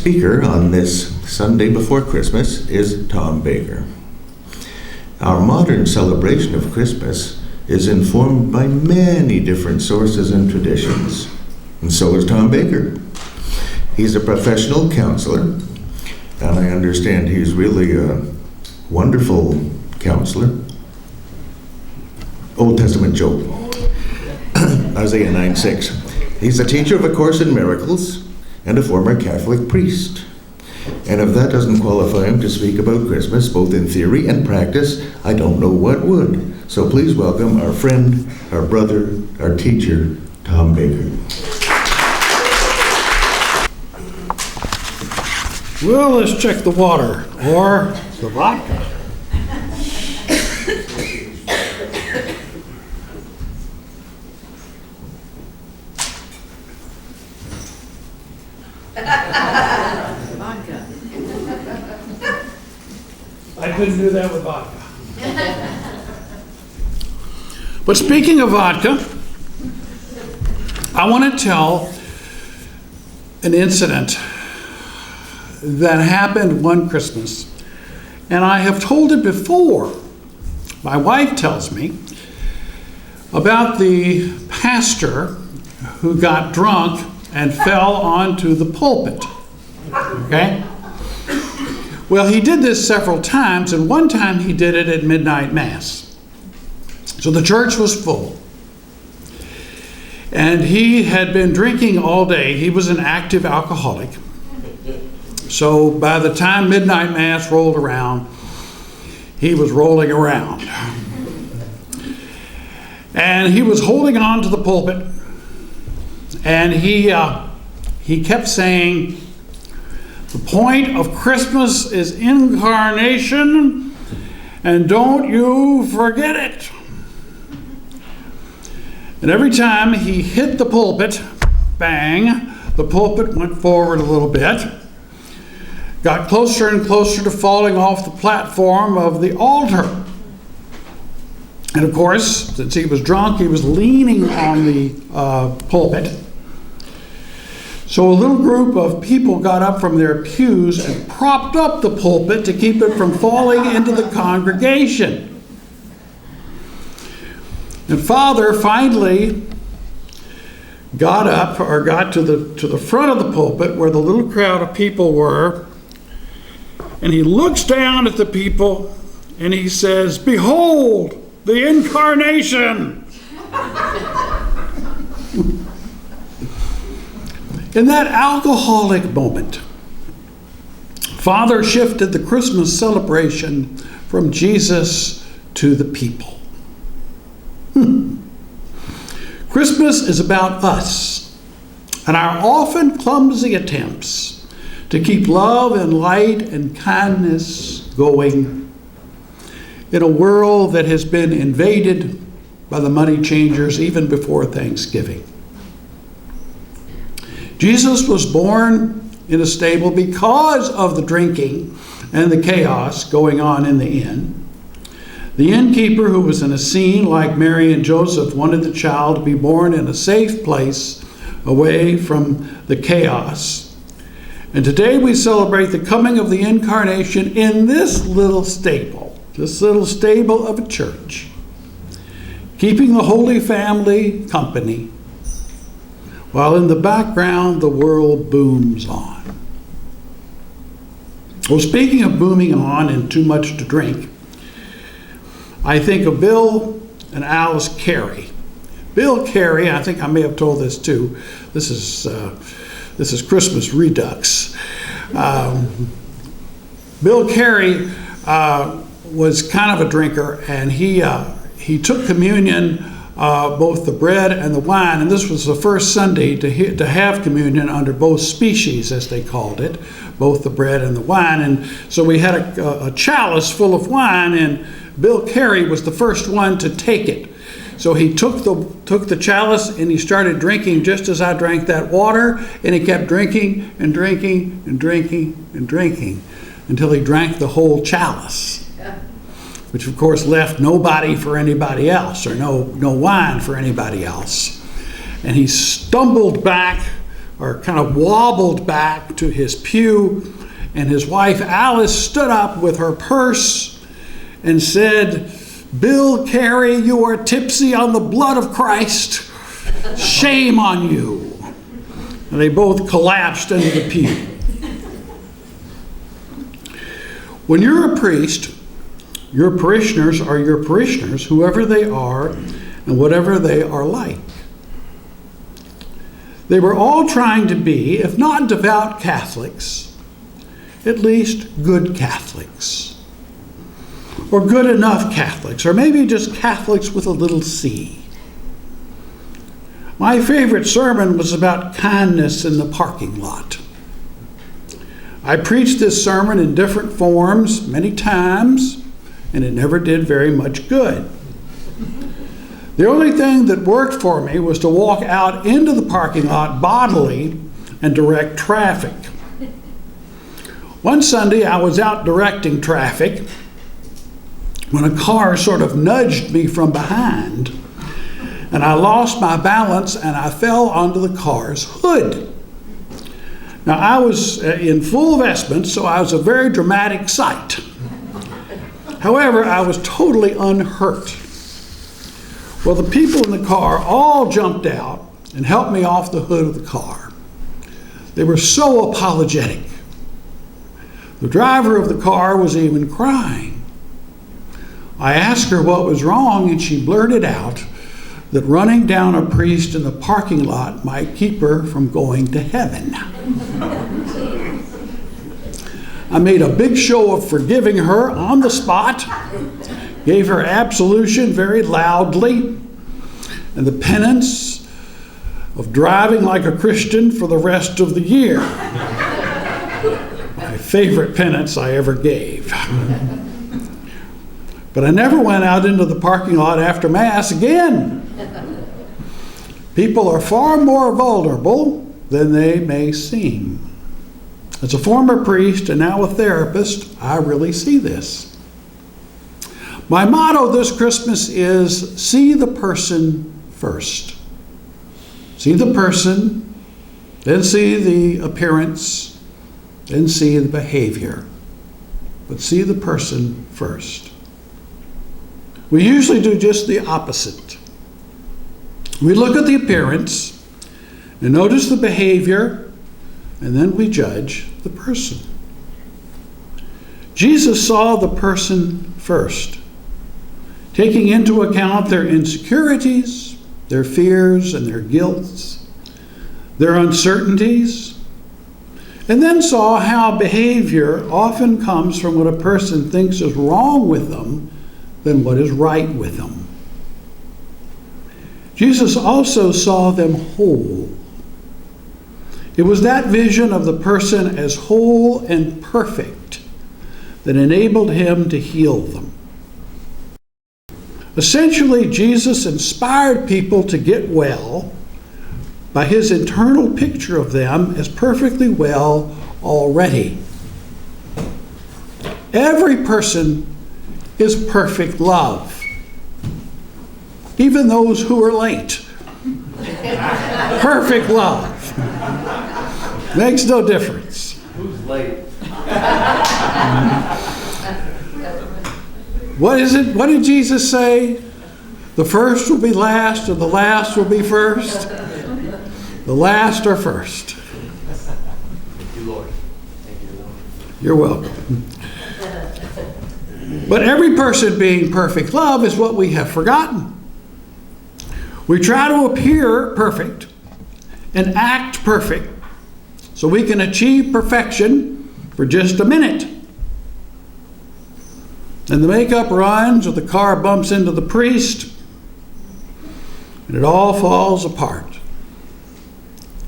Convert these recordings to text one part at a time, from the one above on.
speaker on this Sunday before Christmas is Tom Baker. Our modern celebration of Christmas is informed by many different sources and traditions, and so is Tom Baker. He's a professional counselor, and I understand he's really a wonderful counselor. Old Testament joke. Isaiah 9:6. He's a teacher of A Course in Miracles and a former Catholic priest. And if that doesn't qualify him to speak about Christmas, both in theory and practice, I don't know what would. So please welcome our friend, our brother, our teacher, Tom Baker. Well, let's check the water, or the vodka. I couldn't do that with vodka. But speaking of vodka, I want to tell an incident that happened one Christmas, and I have told it before. My wife tells me about the pastor who got drunk and fell onto the pulpit. Okay? Well, he did this several times, and one time he did it at midnight mass. So the church was full. And he had been drinking all day. He was an active alcoholic. So by the time midnight mass rolled around, he was rolling around. And he was holding on to the pulpit, and he kept saying, "The point of Christmas is incarnation, and don't you forget it." And every time he hit the pulpit, bang, the pulpit went forward a little bit, got closer and closer to falling off the platform of the altar. And of course, since he was drunk, he was leaning on the pulpit. So a little group of people got up from their pews and propped up the pulpit to keep it from falling into the congregation. And Father finally got up, or got to the front of the pulpit where the little crowd of people were, and he looks down at the people and he says, "Behold, the incarnation." In that alcoholic moment, Father shifted the Christmas celebration from Jesus to the people. Christmas is about us and our often clumsy attempts to keep love and light and kindness going in a world that has been invaded by the money changers even before Thanksgiving. Jesus was born in a stable because of the drinking and the chaos going on in the inn. The innkeeper, who was in a scene like Mary and Joseph, wanted the child to be born in a safe place away from the chaos. And today we celebrate the coming of the incarnation in this little stable of a church, keeping the Holy Family company, while in the background the world booms on. Well, speaking of booming on and too much to drink, I think of Bill and Alice Carey. Bill Carey, I think I may have told this too. This is Christmas Redux. Bill Carey was kind of a drinker, and he took communion, both the bread and the wine, and this was the first Sunday to have communion under both species, as they called it, both the bread and the wine. And so we had a chalice full of wine, and Bill Carey was the first one to take it. So he took the chalice and he started drinking just as I drank that water, and he kept drinking and drinking and drinking and drinking until he drank the whole chalice, which of course left nobody for anybody else, or no wine for anybody else. And he stumbled back or kind of wobbled back to his pew, and his wife Alice stood up with her purse and said, "Bill Carey, you are tipsy on the blood of Christ. Shame on you." And they both collapsed into the pew. When you're a priest, your parishioners are your parishioners, whoever they are and whatever they are like. They were all trying to be, if not devout Catholics, at least good Catholics, or good enough Catholics, or maybe just Catholics with a little c. My favorite sermon was about kindness in the parking lot. I preached this sermon in different forms many times, and it never did very much good. The only thing that worked for me was to walk out into the parking lot bodily and direct traffic. One Sunday, I was out directing traffic when a car sort of nudged me from behind, and I lost my balance and I fell onto the car's hood. Now, I was in full vestments, so I was a very dramatic sight. However, I was totally unhurt. Well, the people in the car all jumped out and helped me off the hood of the car. They were so apologetic. The driver of the car was even crying. I asked her what was wrong, and she blurted out that running down a priest in the parking lot might keep her from going to heaven. I made a big show of forgiving her on the spot, gave her absolution very loudly, and the penance of driving like a Christian for the rest of the year. My favorite penance I ever gave. But I never went out into the parking lot after Mass again. People are far more vulnerable than they may seem. As a former priest and now a therapist, I really see this. My motto this Christmas is, see the person first. See the person, then see the appearance, then see the behavior. But see the person first. We usually do just the opposite. We look at the appearance and notice the behavior, and then we judge the person. Jesus saw the person first, taking into account their insecurities, their fears and their guilts, their uncertainties, and then saw how behavior often comes from what a person thinks is wrong with them than what is right with them. Jesus also saw them whole. It was that vision of the person as whole and perfect that enabled him to heal them. Essentially, Jesus inspired people to get well by his internal picture of them as perfectly well already. Every person is perfect love, even those who are late. Perfect love. Makes no difference. Who's late? What is it? What did Jesus say? The first will be last, and the last will be first. The last are first. Thank you, Lord. Thank you, Lord. You're welcome. But every person being perfect love is what we have forgotten. We try to appear perfect and act perfect so we can achieve perfection for just a minute. And the makeup runs, or the car bumps into the priest, and it all falls apart.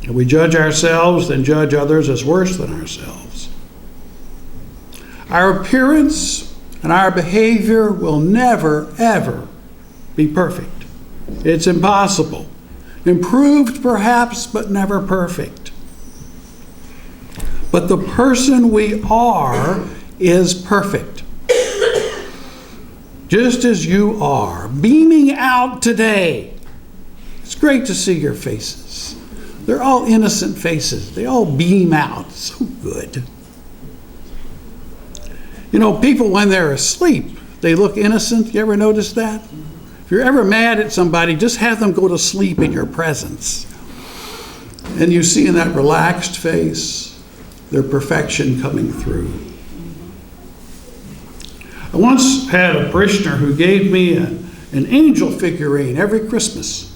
And we judge ourselves, then judge others as worse than ourselves. Our appearance and our behavior will never, ever be perfect. It's impossible. Improved perhaps, but never perfect. But the person we are is perfect. Just as you are, beaming out today. It's great to see your faces. They're all innocent faces. They all beam out. So good. You know, people when they're asleep, they look innocent. You ever notice that? If you're ever mad at somebody, just have them go to sleep in your presence. And you see in that relaxed face their perfection coming through. I once had a parishioner who gave me an angel figurine every Christmas.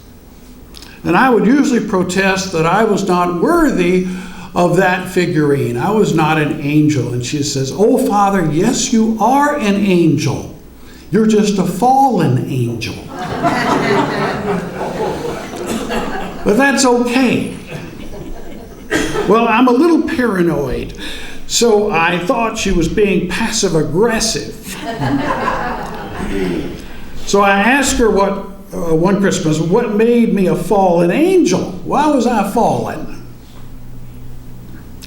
And I would usually protest that I was not worthy of that figurine. I was not an angel. And she says, "Oh, Father, yes, you are an angel. You're just a fallen angel." But that's okay. Well, I'm a little paranoid, so I thought she was being passive aggressive. So I asked her one Christmas, what made me a fallen angel? Why was I fallen?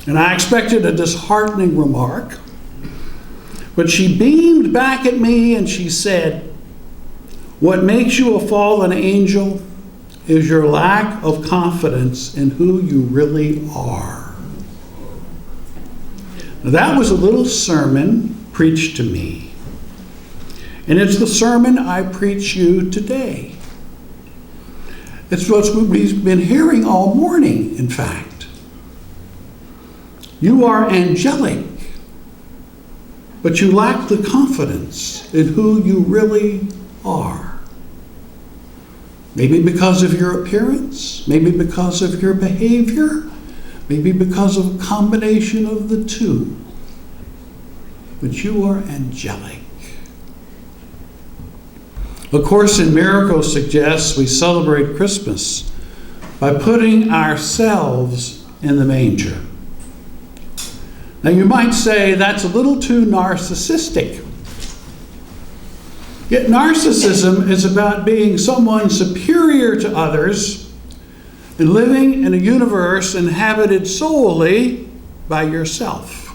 And I expected a disheartening remark, but she beamed back at me and she said, "What makes you a fallen angel is your lack of confidence in who you really are." Now, that was a little sermon preached to me. And it's the sermon I preach you today. It's what we've been hearing all morning, in fact. You are angelic, but you lack the confidence in who you really are. Maybe because of your appearance, maybe because of your behavior, maybe because of a combination of the two. But you are angelic. A Course in Miracles suggests we celebrate Christmas by putting ourselves in the manger. Now you might say that's a little too narcissistic. Yet narcissism is about being someone superior to others and living in a universe inhabited solely by yourself.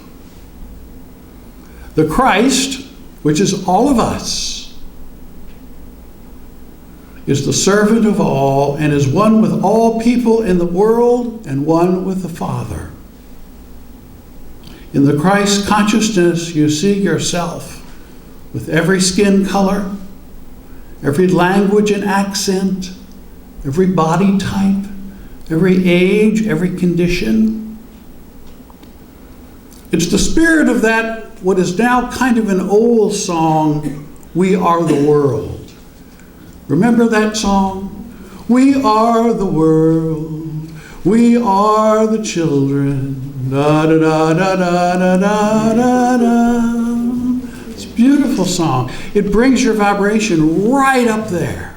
The Christ, which is all of us, is the servant of all and is one with all people in the world and one with the Father. In the Christ consciousness, you see yourself with every skin color, every language and accent, every body type, every age, every condition. It's the spirit of that, what is now kind of an old song, "We Are the World." Remember that song? We are the world, we are the children, da da da da da da da da da. It's a beautiful song. It brings your vibration right up there.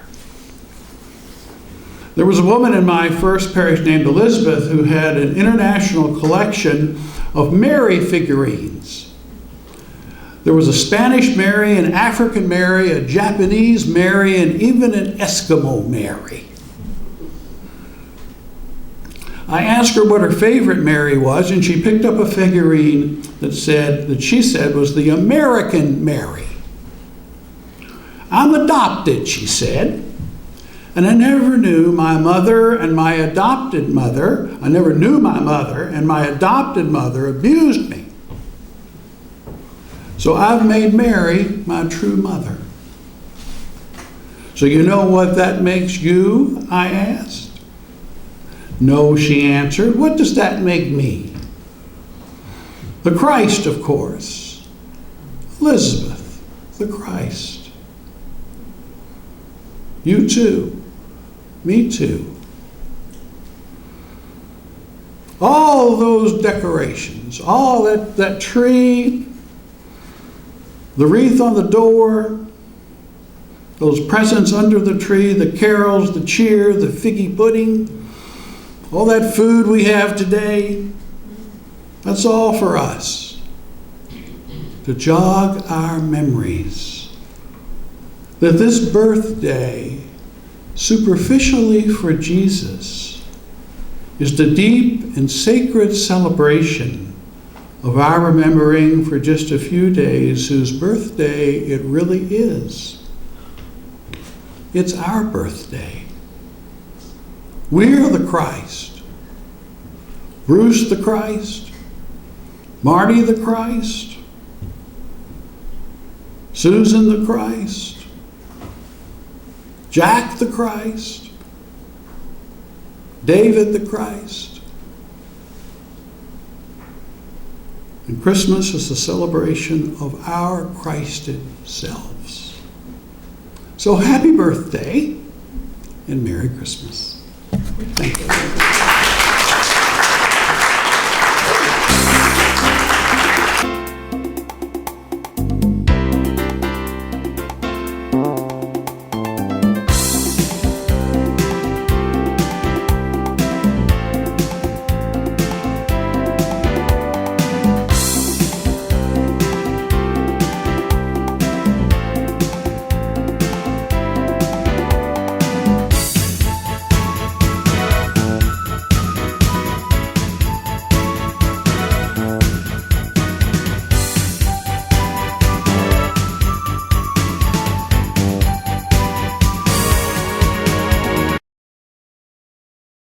There was a woman in my first parish named Elizabeth who had an international collection of Mary figurines. There was a Spanish Mary, an African Mary, a Japanese Mary, and even an Eskimo Mary. I asked her what her favorite Mary was, and she picked up a figurine that she said was the American Mary. "I'm adopted," she said, "and I never knew my mother and my adopted mother. I never knew my mother, and my adopted mother abused me. So I've made Mary my true mother." "So you know what that makes you?" I asked. "No," she answered. "What does that make me?" "The Christ, of course." Elizabeth, the Christ. You too. Me too. All those decorations, all that tree, the wreath on the door, those presents under the tree, the carols, the cheer, the figgy pudding, all that food we have today, that's all for us, to jog our memories that this birthday, superficially for Jesus, is the deep and sacred celebration of our remembering for just a few days whose birthday it really is. It's our birthday. We're the Christ. Bruce the Christ, Marty the Christ, Susan the Christ, Jack the Christ, David the Christ. And Christmas is the celebration of our Christed selves. So happy birthday and Merry Christmas. Thank you.